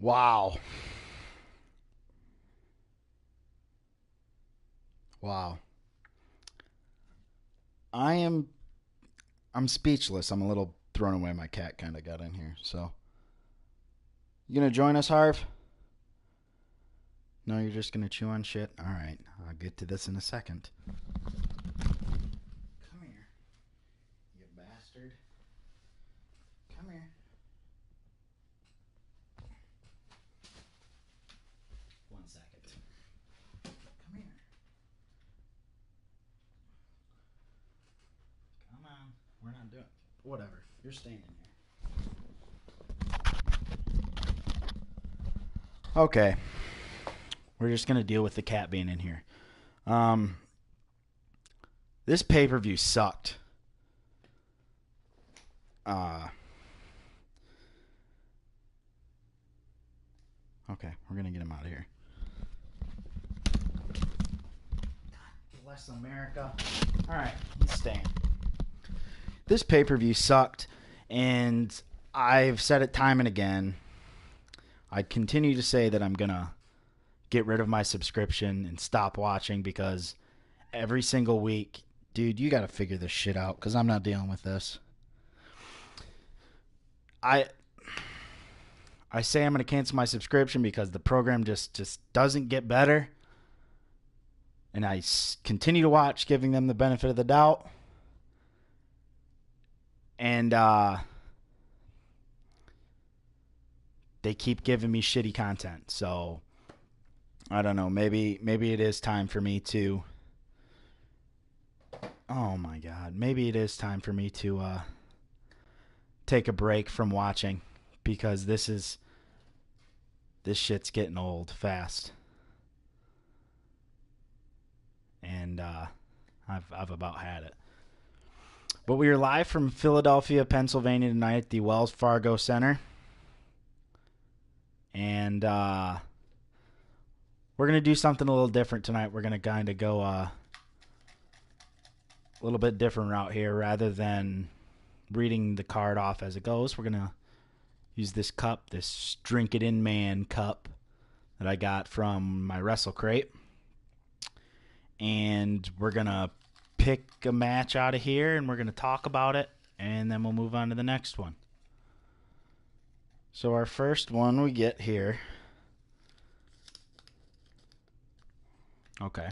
Wow. Wow. I am I'm speechless. I'm a little thrown away. My cat kind of got in here. So, you going to join us, Harv? No, you're just going to chew on shit? All right. I'll get to this in a second. Come here, you bastard. Come here. One second. Come here. Come on. We're not doing it. Whatever. You're staying in here. Okay. We're just going to deal with the cat being in here. This pay-per-view sucked. Okay, we're going to get him out of here. God bless America. All right, he's staying. This pay-per-view sucked, and I've said it time and again. I continue to say that I'm going to get rid of my subscription and stop watching because every single week, dude, you got to figure this shit out because I'm not dealing with this. I say I'm going to cancel my subscription because the program just doesn't get better. And I continue to watch, giving them the benefit of the doubt. And they keep giving me shitty content. So, I don't know. Maybe it is time for me to... Oh, my God. Maybe it is time for me to take a break from watching because this shit's getting old fast. And I've about had it. But we are live from Philadelphia, Pennsylvania tonight at the Wells Fargo Center. And we're going to do something a little different tonight. We're going to kind of go a little bit different route here. Rather than reading the card off as it goes, we're going to use this cup, this Drink It In Man cup that I got from my Wrestlecrate. And we're going to pick a match out of here, and we're going to talk about it, and then we'll move on to the next one. So our first one we get here. Okay.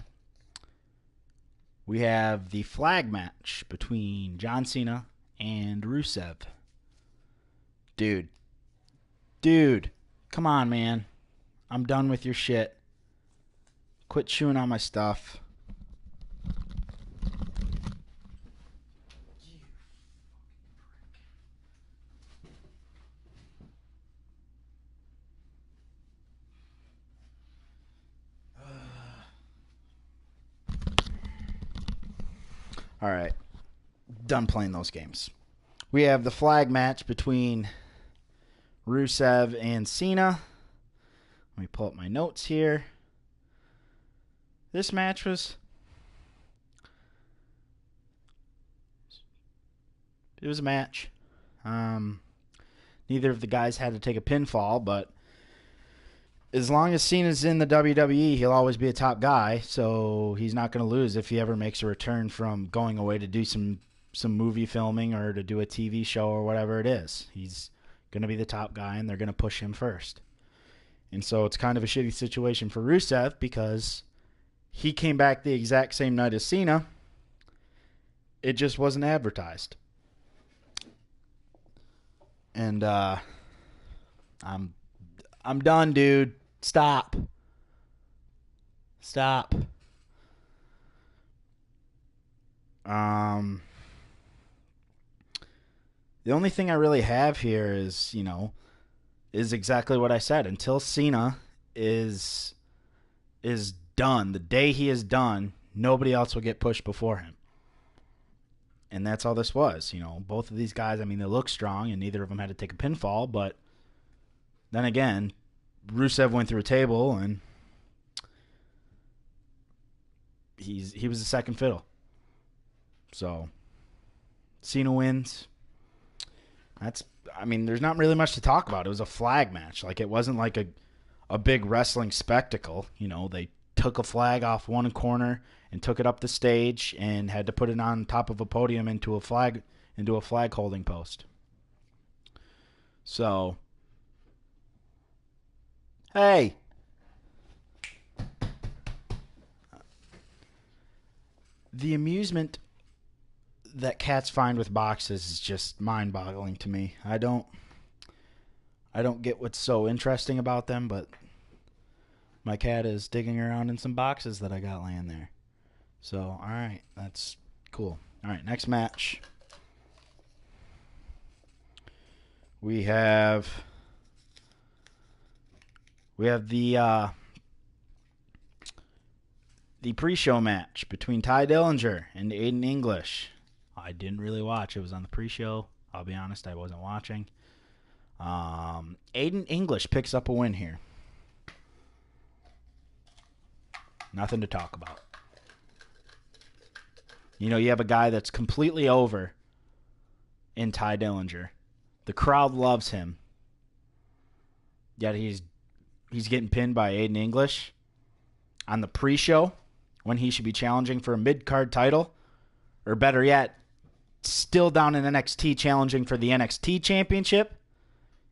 We have the flag match between John Cena and Rusev. Dude, come on, man. I'm done with your shit. Quit chewing on my stuff. All right. Done playing those games. We have the flag match between Rusev and Cena. Let me pull up my notes here. This match was... It was a match. Neither of the guys had to take a pinfall, but as long as Cena's in the WWE, he'll always be a top guy, so he's not going to lose if he ever makes a return from going away to do some movie filming or to do a TV show or whatever it is. He's going to be the top guy, and they're going to push him first. And so it's kind of a shitty situation for Rusev because he came back the exact same night as Cena. It just wasn't advertised. And I'm done, dude. Stop. The only thing I really have here is, is exactly what I said. Until Cena is done, the day he is done, nobody else will get pushed before him. And that's all this was. Both of these guys, they look strong, and neither of them had to take a pinfall, but then again, Rusev went through a table, and he was the second fiddle. So, Cena wins. There's not really much to talk about. It was a flag match. Like, it wasn't like a big wrestling spectacle. They took a flag off one corner and took it up the stage and had to put it on top of a podium into a flag holding post. So, hey. The amusement that cats find with boxes is just mind-boggling to me. I don't get what's so interesting about them, but my cat is digging around in some boxes that I got laying there. So, all right, that's cool. All right, next match. We have the pre-show match between Ty Dillinger and Aiden English. I didn't really watch. It was on the pre-show. I'll be honest, I wasn't watching. Aiden English picks up a win here. Nothing to talk about. You have a guy that's completely over in Ty Dillinger. The crowd loves him. Yet he's getting pinned by Aiden English on the pre-show when he should be challenging for a mid-card title. Or better yet, still down in NXT challenging for the NXT championship.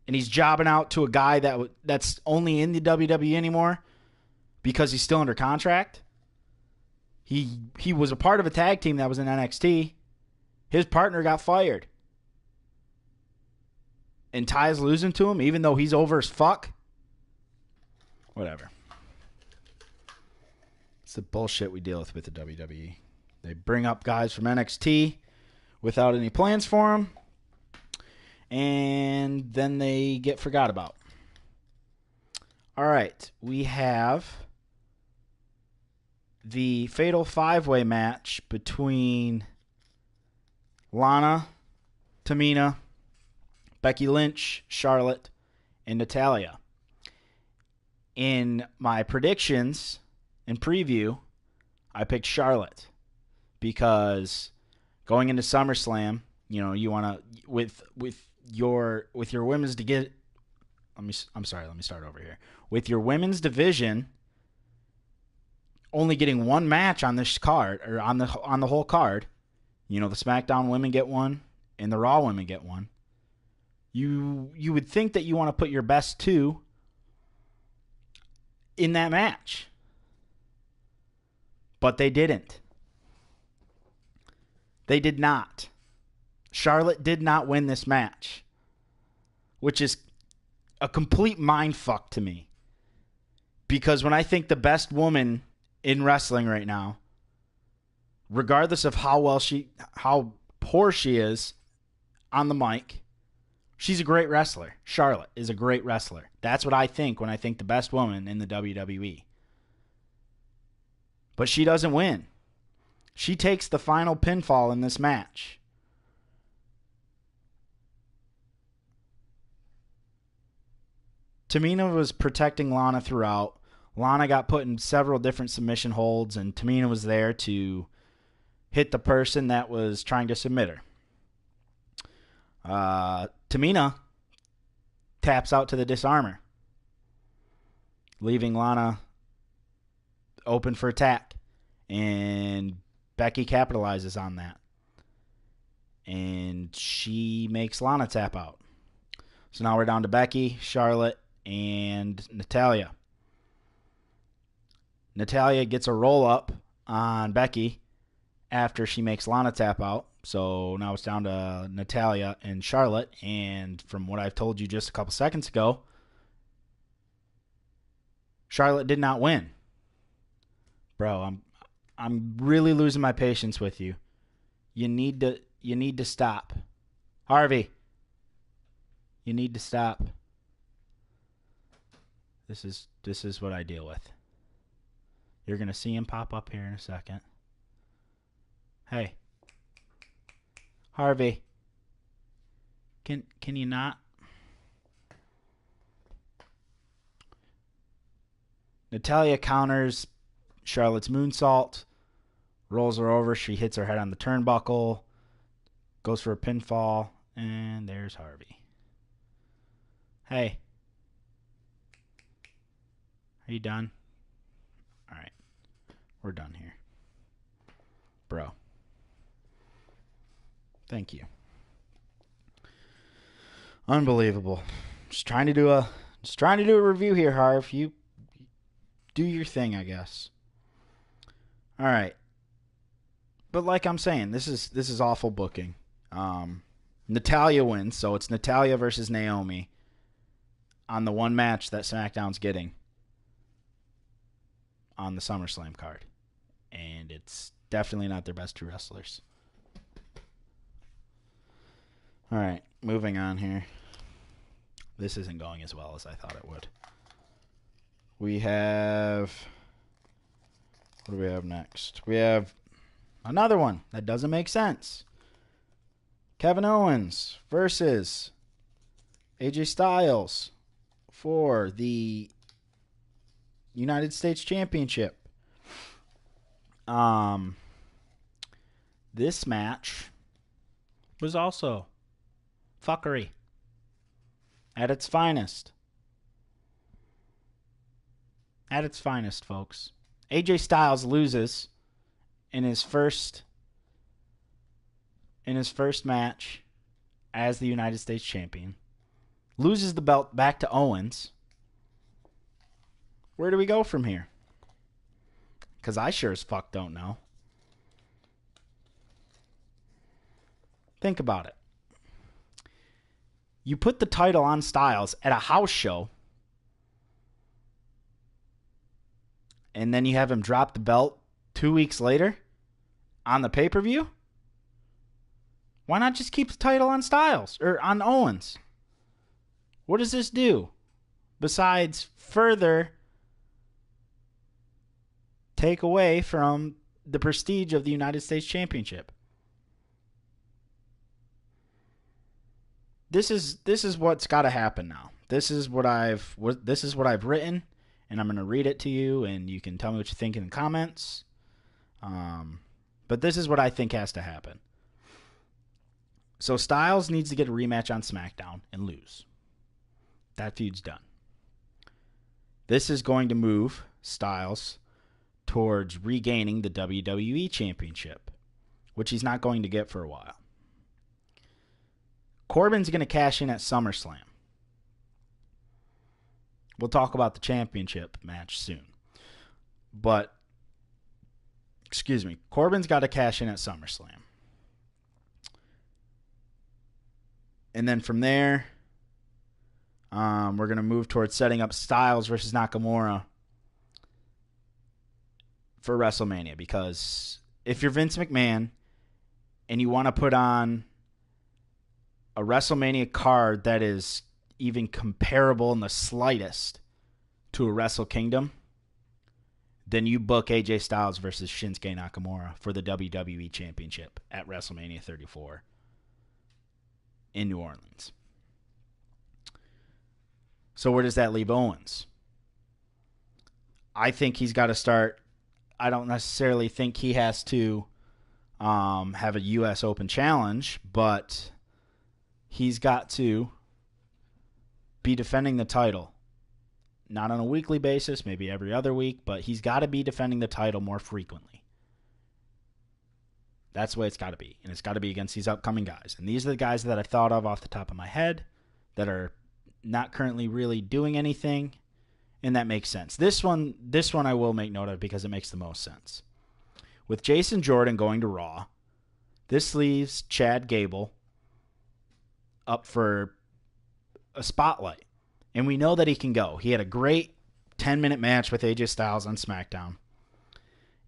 And he's jobbing out to a guy that's only in the WWE anymore because he's still under contract. He was a part of a tag team that was in NXT. His partner got fired. And Ty's losing to him even though he's over as fuck. Whatever. It's the bullshit we deal with the WWE. They bring up guys from NXT without any plans for them. And then they get forgot about. All right. We have the Fatal 5-Way match between Lana, Tamina, Becky Lynch, Charlotte, and Natalya. In my predictions and preview, I picked Charlotte because going into SummerSlam, you want to with your women's to get. Let me start over here. With your women's division only getting one match on this card or on the whole card, the SmackDown women get one and the Raw women get one. You would think that you want to put your best two in that match. But they didn't. They did not. Charlotte did not win this match, which is a complete mindfuck to me. Because when I think the best woman in wrestling right now, regardless of how poor she is on the mic, she's a great wrestler. Charlotte is a great wrestler. That's what I think when I think the best woman in the WWE. But she doesn't win. She takes the final pinfall in this match. Tamina was protecting Lana throughout. Lana got put in several different submission holds, and Tamina was there to hit the person that was trying to submit her. Tamina taps out to the disarmer, leaving Lana open for attack. And Becky capitalizes on that. And she makes Lana tap out. So now we're down to Becky, Charlotte, and Natalya. Natalya gets a roll-up on Becky after she makes Lana tap out. So now it's down to Natalya and Charlotte. And from what I've told you just a couple seconds ago, Charlotte did not win. Bro, I'm really losing my patience with you. You need to stop. Harvey, you need to stop. This is what I deal with. You're going to see him pop up here in a second. Hey. Harvey. Can you not? Natalya counters Charlotte's moonsault, rolls her over. She hits her head on the turnbuckle, goes for a pinfall, And there's Harvey. Hey. Are you done? All right. We're done here. Bro. Thank you. Unbelievable. Just trying to do a review here, Harv. You do your thing, I guess. All right. But like I'm saying, this is awful booking. Natalya wins, so it's Natalya versus Naomi on the one match that SmackDown's getting on the SummerSlam card. And it's definitely not their best two wrestlers. All right, moving on here. This isn't going as well as I thought it would. We have... What do we have next? We have another one that doesn't make sense. Kevin Owens versus AJ Styles for the United States Championship. This match was also fuckery at its finest. At its finest, folks. AJ Styles loses in his first match as the United States champion. Loses the belt back to Owens. Where do we go from here? Because I sure as fuck don't know. Think about it. You put the title on Styles at a house show, and then you have him drop the belt 2 weeks later on the pay-per-view? Why not just keep the title on Styles or on Owens? What does this do besides further take away from the prestige of the United States Championship? This is what's got to happen now. This is what I've written, and I'm going to read it to you, and you can tell me what you think in the comments. But this is what I think has to happen. So Styles needs to get a rematch on SmackDown and lose. That feud's done. This is going to move Styles towards regaining the WWE Championship, which he's not going to get for a while. Corbin's going to cash in at SummerSlam. We'll talk about the championship match soon. But, Corbin's got to cash in at SummerSlam. And then from there, we're going to move towards setting up Styles versus Nakamura for WrestleMania. Because if you're Vince McMahon and you want to put on a WrestleMania card that is even comparable in the slightest to a Wrestle Kingdom, then you book AJ Styles versus Shinsuke Nakamura for the WWE Championship at WrestleMania 34 in New Orleans. So where does that leave Owens? I think he's got to start. I don't necessarily think he has to have a U.S. Open challenge, but he's got to be defending the title. Not on a weekly basis, maybe every other week, but he's got to be defending the title more frequently. That's the way it's got to be. And it's got to be against these upcoming guys. And these are the guys that I thought of off the top of my head that are not currently really doing anything, and that makes sense. This one I will make note of because it makes the most sense. With Jason Jordan going to Raw, this leaves Chad Gable up for a spotlight. And we know that he can go. He had a great 10-minute match with AJ Styles on SmackDown.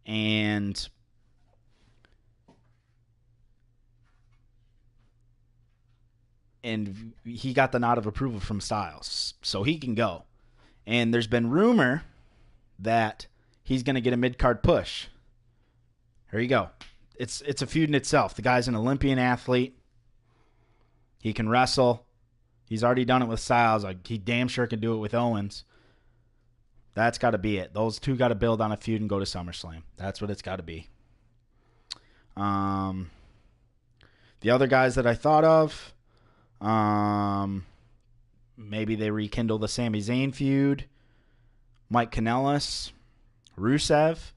And he got the nod of approval from Styles. So he can go. And there's been rumor that he's going to get a mid-card push. Here you go. It's a feud in itself. The guy's an Olympian athlete. He can wrestle. He's already done it with Styles. Like, he damn sure can do it with Owens. That's got to be it. Those two got to build on a feud and go to SummerSlam. That's what it's got to be. The other guys that I thought of Maybe they rekindle the Sami Zayn feud. Mike Kanellis, Rusev.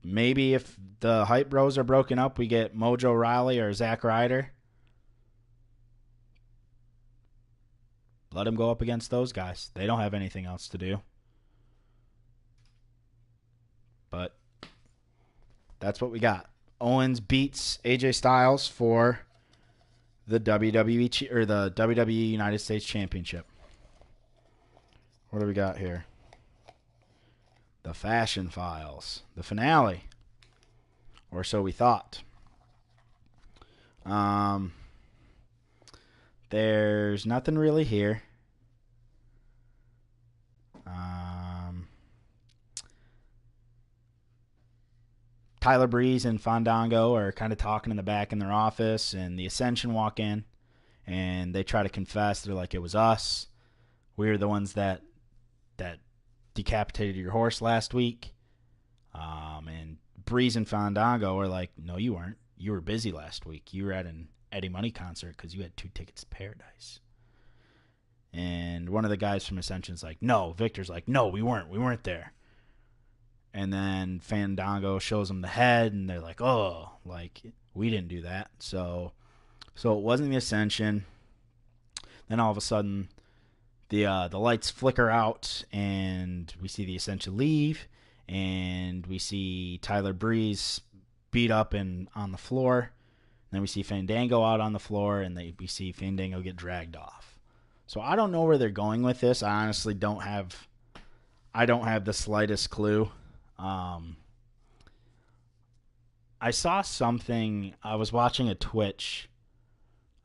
Maybe if the Hype Bros are broken up, we get Mojo Rawley or Zack Ryder. Let them go up against those guys. They don't have anything else to do. But that's what we got. Owens beats AJ Styles for the WWE or the WWE United States Championship. What do we got here? The Fashion Files, the finale, or so we thought. There's nothing really here. Tyler Breeze and Fandango are kind of talking in the back in their office, and the Ascension walk in, and they try to confess. They're like, it was us. We're the ones that decapitated your horse last week. And Breeze and Fandango are like, no, you weren't. You were busy last week. You were at an Eddie Money concert because you had 2 tickets to Paradise. And one of the guys from Ascension's like, no. Victor's like, no, we weren't. We weren't there. And then Fandango shows them the head, and they're like, oh, like, we didn't do that. So it wasn't the Ascension. Then all of a sudden, the lights flicker out, and we see the Ascension leave, and we see Tyler Breeze beat up and on the floor. Then we see Fandango out on the floor, and we see Fandango get dragged off. So I don't know where they're going with this. I honestly don't have the slightest clue. I saw something. I was watching a Twitch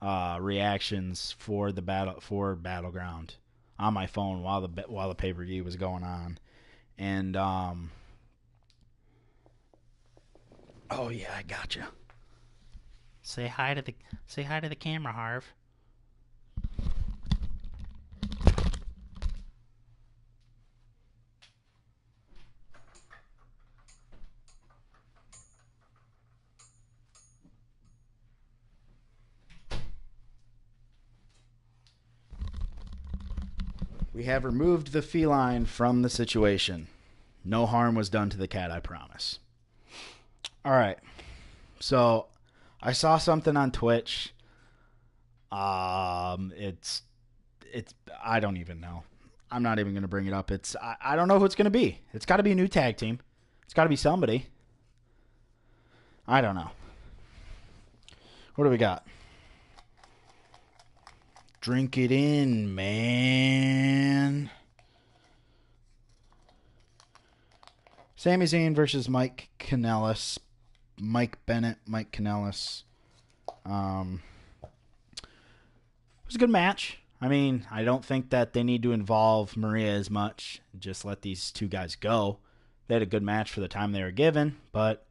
reactions for Battleground on my phone while the pay-per-view was going on, and oh yeah, I gotcha. Say hi to the camera, Harv. We have removed the feline from the situation. No harm was done to the cat, I promise. All right. So I saw something on Twitch. It's I don't even know. I'm not even going to bring it up. I don't know who it's going to be. It's got to be a new tag team. It's got to be somebody. I don't know. What do we got? Drink it in, man. Sami Zayn versus Mike Kanellis. Mike Bennett, Mike Kanellis. It was a good match. I mean, I don't think that they need to involve Maria as much. Just let these two guys go. They had a good match for the time they were given, but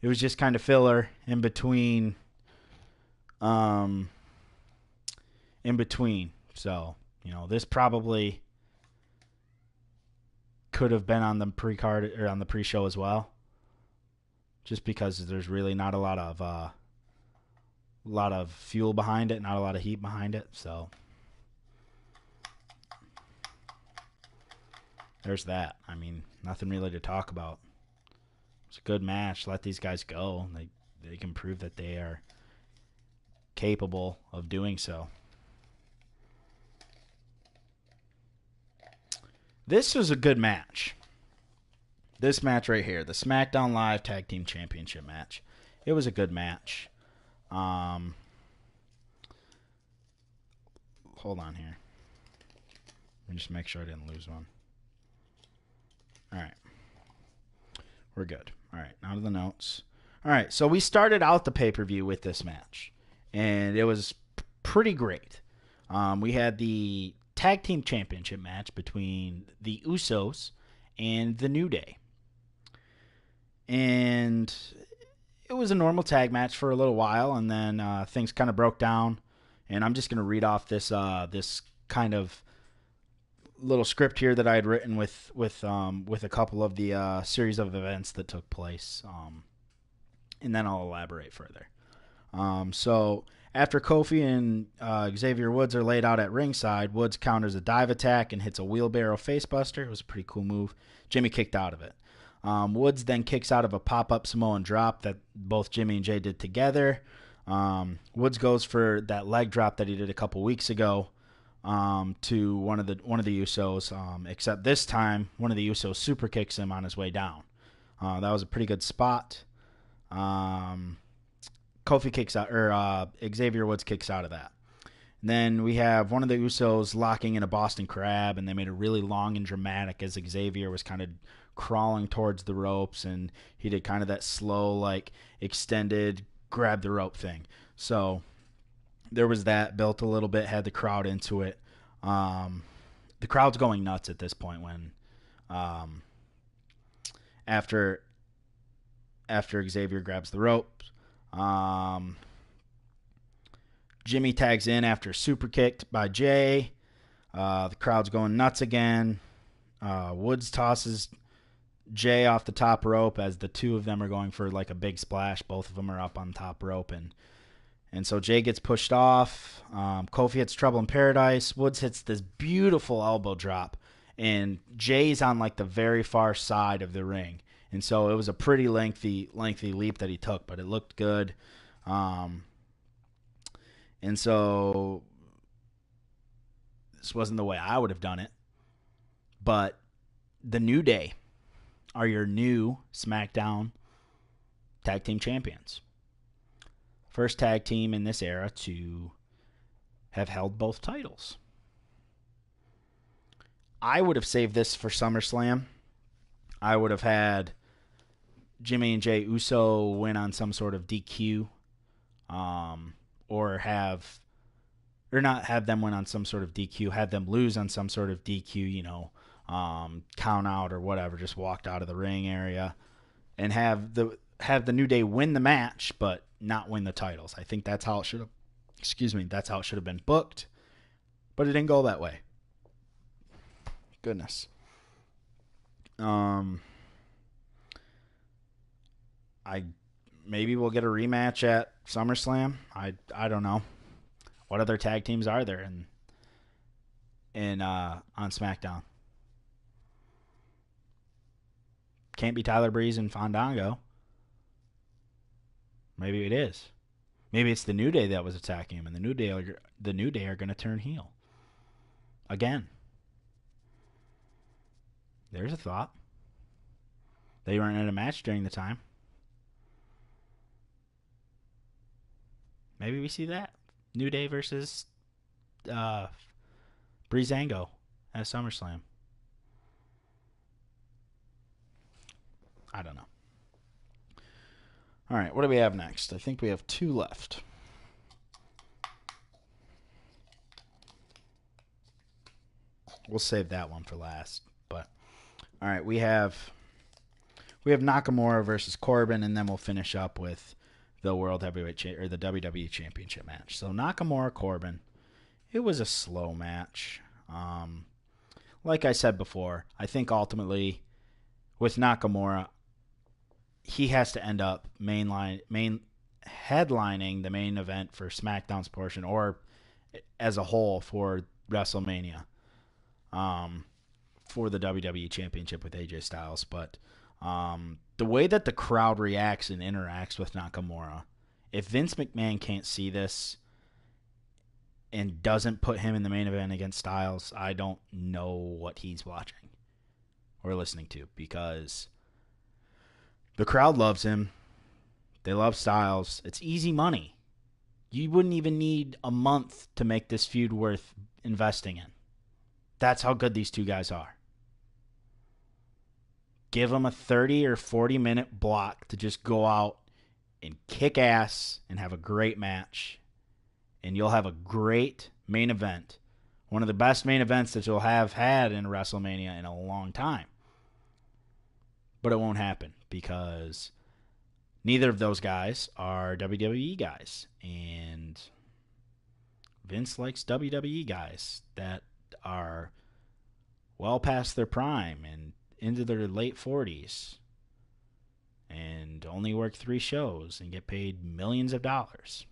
it was just kind of filler in between. So, this probably could have been on the pre-card or on the pre-show as well. Just because there's really not a lot of fuel behind it, not a lot of heat behind it. So there's that. I mean, nothing really to talk about. It's a good match. Let these guys go. They can prove that they are capable of doing so. This was a good match. This match right here, the SmackDown Live Tag Team Championship match. It was a good match. Hold on here. Let me just make sure I didn't lose one. All right. We're good. All right, now to the notes. All right, so we started out the pay-per-view with this match, and it was pretty great. We had the Tag Team Championship match between the Usos and the New Day. And it was a normal tag match for a little while, and then things kind of broke down. And I'm just going to read off this kind of little script here that I had written with a couple of the series of events that took place, and then I'll elaborate further. So After Kofi and Xavier Woods are laid out at ringside, Woods counters a dive attack and hits a wheelbarrow facebuster. It was a pretty cool move. Jimmy kicked out of it. Woods then kicks out of a pop-up Samoan drop that both Jimmy and Jay did together. Woods goes for that leg drop that he did a couple weeks ago to one of the Usos, except this time one of the Usos super kicks him on his way down. That was a pretty good spot. Kofi kicks out, or Xavier Woods kicks out of that. And then we have one of the Usos locking in a Boston Crab, and they made it really long and dramatic as Xavier was kind of crawling towards the ropes, and he did kind of that slow, like, extended grab the rope thing. So there was that, built a little bit, had the crowd into it. The crowd's going nuts at this point when after Xavier grabs the rope. Jimmy tags in after super kicked by Jay. The crowd's going nuts again. Woods tosses Jay off the top rope as the two of them are going for like a big splash. Both of them are up on top rope, and so Jay gets pushed off. Kofi hits Trouble in Paradise. Woods hits this beautiful elbow drop, and Jay's on like the very far side of the ring. And so it was a pretty lengthy leap that he took, but it looked good. And so this wasn't the way I would have done it. But the New Day are your new SmackDown Tag Team Champions. First tag team in this era to have held both titles. I would have saved this for SummerSlam. I would have had Jimmy and Jay Uso win on some sort of DQ, or not have them win on some sort of DQ, have them lose on some sort of DQ, count out or whatever, just walked out of the ring area, and have the New Day win the match, but not win the titles. I think that's how it should have. That's how it should have been booked, but it didn't go that way. Goodness. Maybe we'll get a rematch at SummerSlam. I don't know. What other tag teams are there on SmackDown? Can't be Tyler Breeze and Fandango. Maybe it is. Maybe it's the New Day that was attacking him, and the New Day are going to turn heel again. There's a thought. They weren't in a match during the time. Maybe we see that. New Day versus Breezango at SummerSlam. I don't know. All right, what do we have next? I think we have 2 left. We'll save that one for last. But all right, we have Nakamura versus Corbin, and then we'll finish up with the World Heavyweight or the WWE Championship match. So Nakamura Corbin, it was a slow match. Like I said before, I think ultimately with Nakamura, he has to end up headlining the main event for SmackDown's portion, or as a whole for WrestleMania, for the WWE Championship with AJ Styles. But the way that the crowd reacts and interacts with Nakamura, if Vince McMahon can't see this and doesn't put him in the main event against Styles, I don't know what he's watching or listening to, because the crowd loves him. They love Styles. It's easy money. You wouldn't even need a month to make this feud worth investing in. That's how good these two guys are. Give them a 30 or 40 minute block to just go out and kick ass and have a great match. And you'll have a great main event. One of the best main events that you'll have had in WrestleMania in a long time. But it won't happen because neither of those guys are WWE guys. And Vince likes WWE guys that are well past their prime and into their late 40s and only work 3 shows and get paid millions of dollars.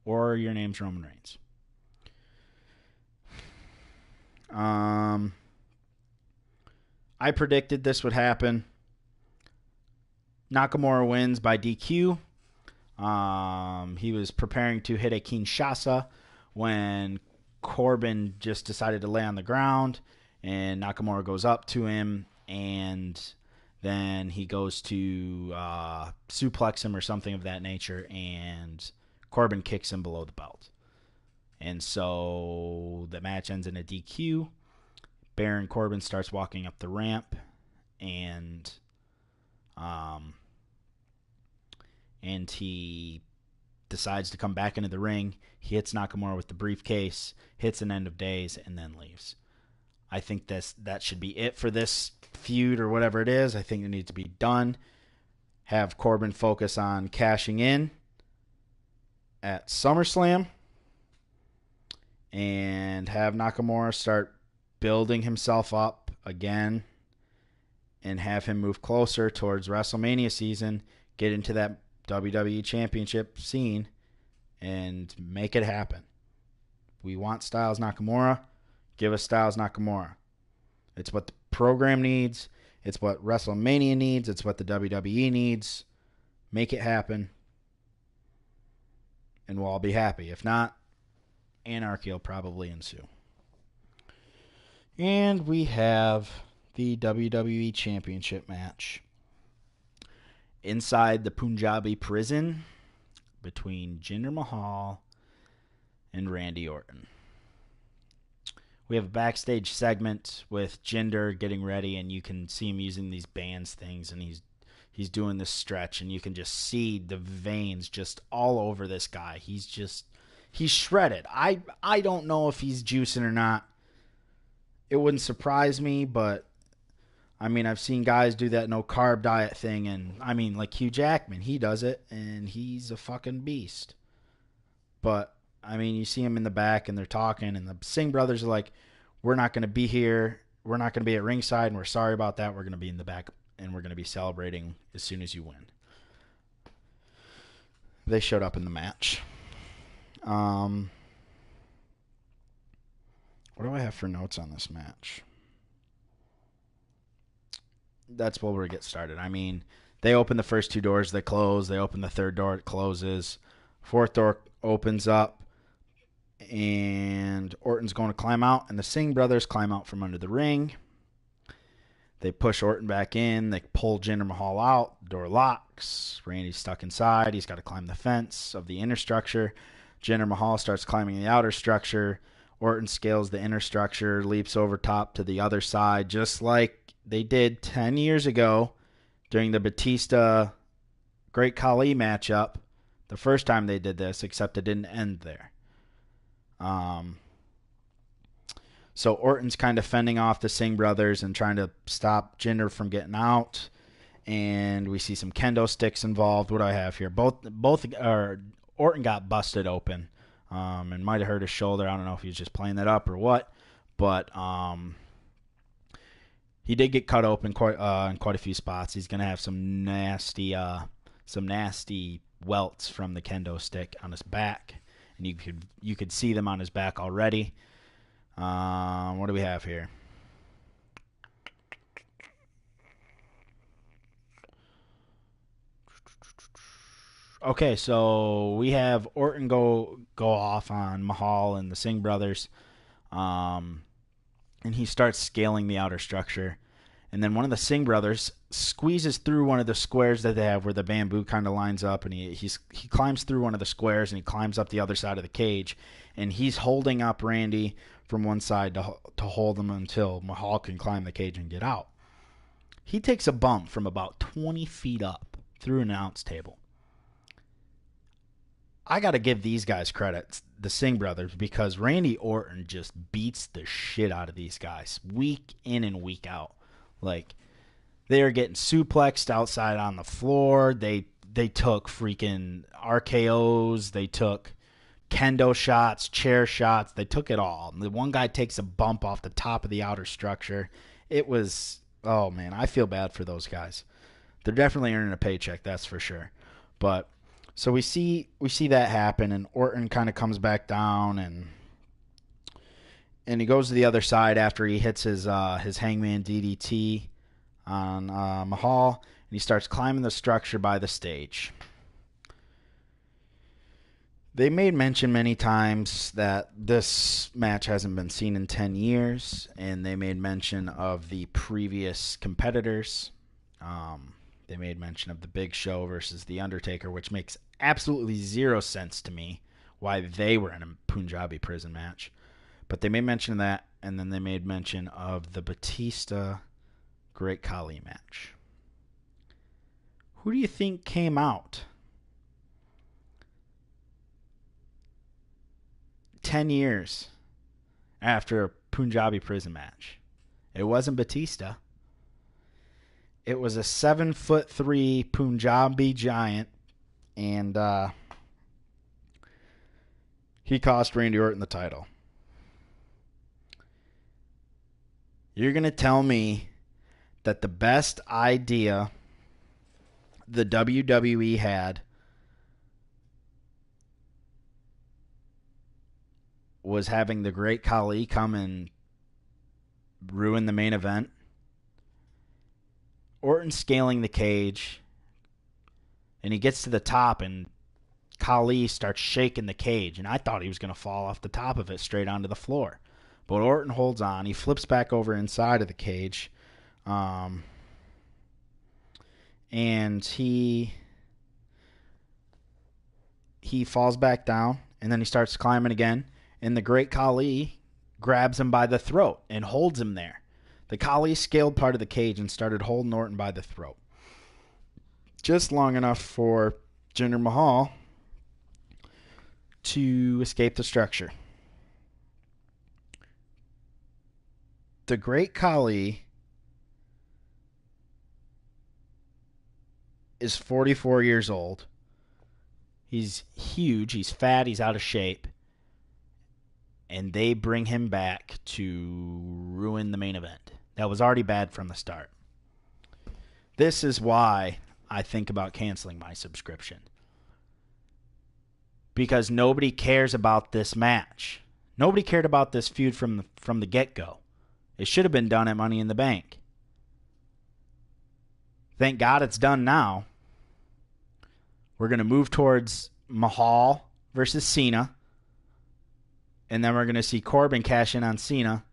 or your name's Roman Reigns. I predicted this would happen. Nakamura wins by DQ. He was preparing to hit a Kinshasa when Corbin just decided to lay on the ground, and Nakamura goes up to him, and then he goes to suplex him or something of that nature, and Corbin kicks him below the belt. And so the match ends in a DQ. Baron Corbin starts walking up the ramp, and he decides to come back into the ring. He hits Nakamura with the briefcase, hits an end of days, and then leaves. I think that should be it for this feud or whatever it is. I think it needs to be done. Have Corbin focus on cashing in at SummerSlam, and have Nakamura start building himself up again and have him move closer towards WrestleMania season, get into that WWE Championship scene, and make it happen. We want Styles Nakamura. Give us Styles Nakamura. It's what the program needs. It's what WrestleMania needs. It's what the WWE needs. Make it happen, and we'll all be happy. If not, anarchy will probably ensue. And we have the WWE Championship match inside the Punjabi prison between Jinder Mahal and Randy Orton. We have a backstage segment with Jinder getting ready, and you can see him using these bands things, and he's doing this stretch, and you can just see the veins just all over this guy. He's shredded. I don't know if he's juicing or not. It wouldn't surprise me, but I mean, I've seen guys do that no carb diet thing, and I mean, like Hugh Jackman, he does it, and he's a fucking beast. But I mean, you see him in the back, and they're talking, and the Singh brothers are like, "We're not going to be here. We're not going to be at ringside, and we're sorry about that. We're going to be in the back, and we're going to be celebrating as soon as you win." They showed up in the match. What do I have for notes on this match? That's where we get started. I mean, they open the first two doors, they close. They open the third door, it closes. Fourth door opens up, and Orton's going to climb out, and the Singh brothers climb out from under the ring. They push Orton back in. They pull Jinder Mahal out. The door locks. Randy's stuck inside. He's got to climb the fence of the inner structure. Jinder Mahal starts climbing the outer structure. Orton scales the inner structure, leaps over top to the other side, just like they did 10 years ago during the Batista Great Khali matchup. The first time they did this, except it didn't end there. So Orton's kind of fending off the Singh brothers and trying to stop Jinder from getting out. And we see some kendo sticks involved. What do I have here? Orton got busted open. And might have hurt his shoulder. I don't know if he was just playing that up or what, but he did get cut open in quite a few spots. He's gonna have some nasty welts from the kendo stick on his back, and you could see them on his back already. What do we have here? Okay, so we have Orton go off on Mahal and the Singh brothers, and he starts scaling the outer structure. And then one of the Singh brothers squeezes through one of the squares that they have where the bamboo kind of lines up, and he climbs through one of the squares, and he climbs up the other side of the cage, and he's holding up Randy from one side to hold him until Mahal can climb the cage and get out. He takes a bump from about 20 feet up through an announce table. I got to give these guys credit, the Singh brothers, because Randy Orton just beats the shit out of these guys week in and week out. Like, they are getting suplexed outside on the floor. They took freaking RKOs. They took kendo shots, chair shots. They took it all. The one guy takes a bump off the top of the outer structure. It was, oh man, I feel bad for those guys. They're definitely earning a paycheck, that's for sure. But So we see that happen, and Orton kind of comes back down, and he goes to the other side after he hits his Hangman DDT on Mahal, and he starts climbing the structure by the stage. They made mention many times that this match hasn't been seen in 10 years, and they made mention of the previous competitors. They made mention of the Big Show versus The Undertaker, which makes absolutely zero sense to me why they were in a Punjabi prison match. But they made mention of that, and then they made mention of the Batista Great Khali match. Who do you think came out 10 years after a Punjabi prison match? It wasn't Batista. It was a 7'3" Punjabi giant, and he cost Randy Orton the title. You're going to tell me that the best idea the WWE had was having the Great Khali come and ruin the main event? Orton scaling the cage, and he gets to the top, and Khali starts shaking the cage, and I thought he was going to fall off the top of it straight onto the floor. But Orton holds on. He flips back over inside of the cage, and he falls back down, and then he starts climbing again, and the Great Khali grabs him by the throat and holds him there. The Khali scaled part of the cage and started holding Orton by the throat. Just long enough for Jinder Mahal to escape the structure. The Great Khali is 44 years old. He's huge. He's fat. He's out of shape. And they bring him back to ruin the main event. That was already bad from the start. This is why I think about canceling my subscription. Because nobody cares about this match. Nobody cared about this feud from the get-go. It should have been done at Money in the Bank. Thank God it's done now. We're going to move towards Mahal versus Cena. And then we're going to see Corbin cash in on Cena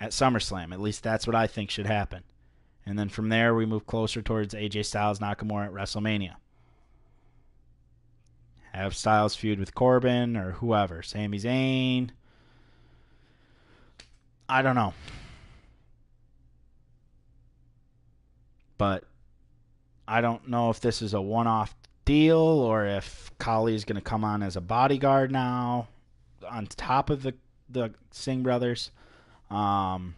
at SummerSlam. At least that's what I think should happen. And then from there, we move closer towards AJ Styles Nakamura at WrestleMania. Have Styles feud with Corbin or whoever. Sami Zayn. I don't know. But I don't know if this is a one-off deal or if Khali is going to come on as a bodyguard now on top of the Singh brothers. But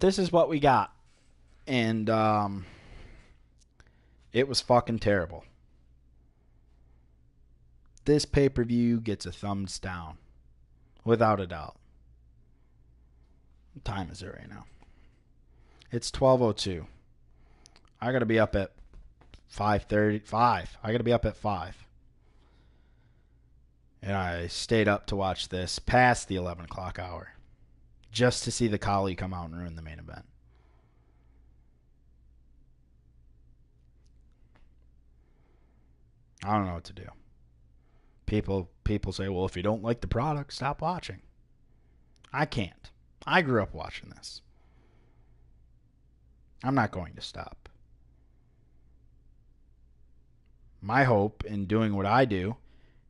this is what we got. And it was fucking terrible. This pay-per-view gets a thumbs down. Without a doubt. What time is it right now? It's 12:02. I got to be up at 5:35. I got to be up at 5. And I stayed up to watch this past the 11 o'clock hour. Just to see the Khali come out and ruin the main event. I don't know what to do. People say, well, if you don't like the product, stop watching. I can't. I grew up watching this. I'm not going to stop. My hope in doing what I do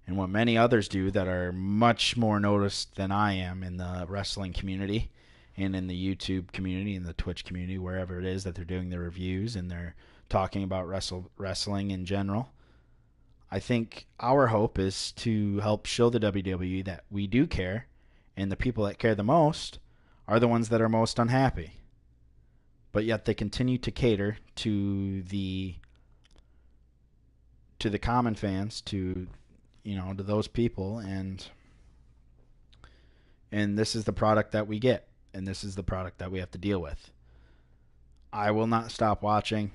and what many others do that are much more noticed than I am in the wrestling community and in the YouTube community and the Twitch community, wherever it is that they're doing their reviews and they're talking about wrestling in general. I think our hope is to help show the WWE that we do care, and the people that care the most are the ones that are most unhappy. But yet they continue to cater to the common fans, to those people, and this is the product that we get, and this is the product that we have to deal with. I will not stop watching.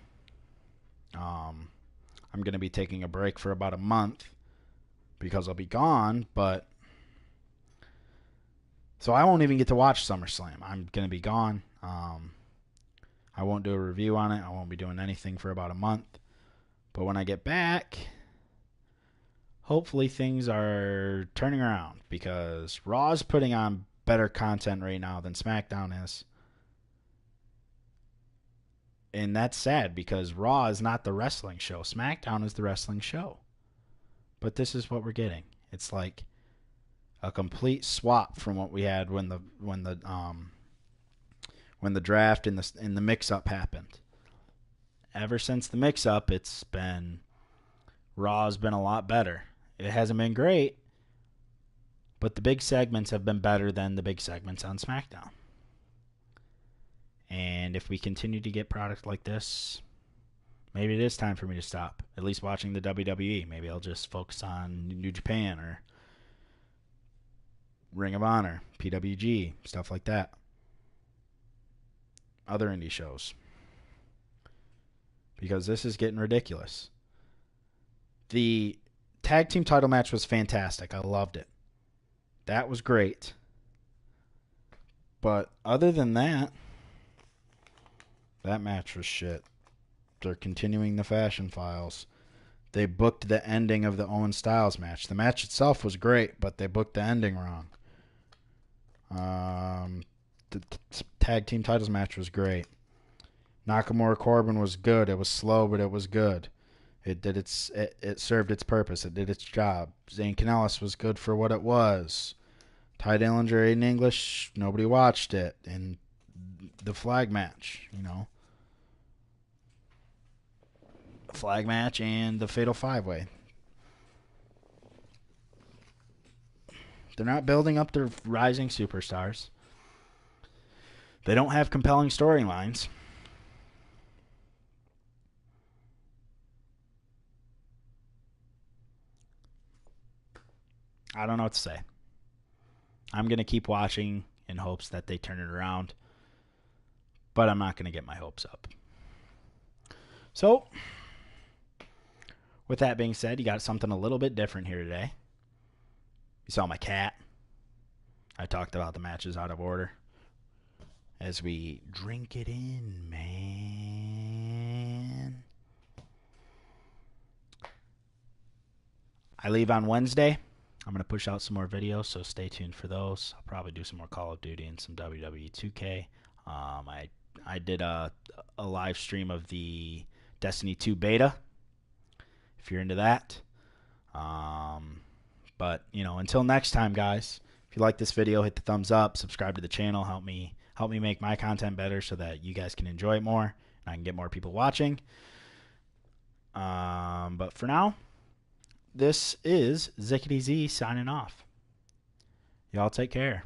I'm going to be taking a break for about a month because I'll be gone, but so I won't even get to watch SummerSlam. I'm going to be gone. I won't do a review on it. I won't be doing anything for about a month. But when I get back, hopefully things are turning around because Raw is putting on better content right now than SmackDown is. And that's sad because Raw is not the wrestling show. SmackDown is the wrestling show. But this is what we're getting. It's like a complete swap from what we had when the draft and the mix-up happened. Ever since the mix-up, Raw's been a lot better. It hasn't been great, but the big segments have been better than the big segments on SmackDown. And if we continue to get product like this, maybe it is time for me to stop. At least watching the WWE. Maybe I'll just focus on New Japan or Ring of Honor, PWG, stuff like that. Other indie shows. Because this is getting ridiculous. The tag team title match was fantastic. I loved it. That was great. But other than that match was shit. They're continuing the fashion files. They booked the ending of the Owen Styles match. The match itself was great, but they booked the ending wrong. The tag team titles match was great. Nakamura Corbin was good. It was slow, but it was good. It served its purpose. It did its job. Zayn Kanellis was good for what it was. Ty Dillinger, Aiden English, nobody watched it. And the flag match, flag match and the Fatal 5-Way. They're not building up their rising superstars. They don't have compelling storylines. I don't know what to say. I'm going to keep watching in hopes that they turn it around. But I'm not going to get my hopes up. So, with that being said, you got something a little bit different here today. You saw my cat. I talked about the matches out of order. As we drink it in, man. I leave on Wednesday. I'm going to push out some more videos, so stay tuned for those. I'll probably do some more Call of Duty and some WWE 2K. I did a live stream of the Destiny 2 beta, if you're into that. But, until next time, guys, if you like this video, hit the thumbs up, subscribe to the channel, help me make my content better so that you guys can enjoy it more and I can get more people watching. But for now, this is Zickety Z signing off. Y'all take care.